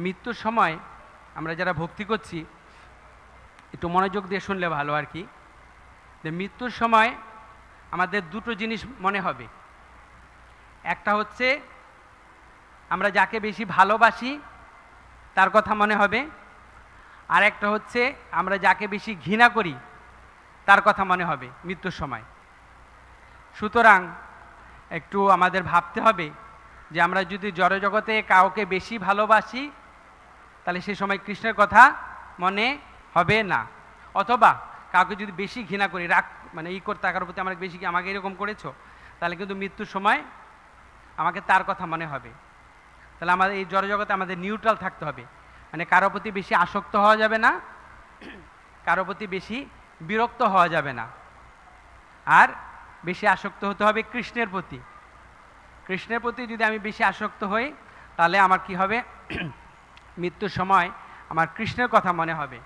মৃত্যুর সময় আমরা যারা ভক্তি করছি একটু মনোযোগ দিয়ে শুনলে ভালো আর কি। যে মৃত্যুর সময় আমাদের দুটো জিনিস মনে হবে। একটা হচ্ছে আমরা যাকে বেশি ভালোবাসি তার কথা মনে হবে, আর একটা হচ্ছে আমরা যাকে বেশি ঘৃণা করি তার কথা মনে হবে মৃত্যুর সময়। সুতরাং একটু আমাদের ভাবতে হবে যে আমরা যদি জড়জগতে কাউকে বেশি ভালোবাসি তাহলে সে সময় কৃষ্ণের কথা মনে হবে না, অথবা কাউকে যদি বেশি ঘৃণা করি, রাগ মানে করতে তাকার প্রতি আমরা বেশি আমাকে এরকম করেছো, তাহলে কিন্তু মৃত্যুর সময় আমাকে তার কথা মনে হবে। তাহলে আমাদের এই জড়জগতে আমাদের নিউট্রাল থাকতে হবে, মানে কারো প্রতি বেশি আসক্ত হওয়া যাবে না, কারো প্রতি বেশি বিরক্ত হওয়া যাবে না, আর বেশি আসক্ত হতে হবে কৃষ্ণের প্রতি। কৃষ্ণের প্রতি যদি আমি বেশি আসক্ত হই তাহলে আমার কি হবে, মৃত্যুর সময় আমার কৃষ্ণের কথা মনে হবে।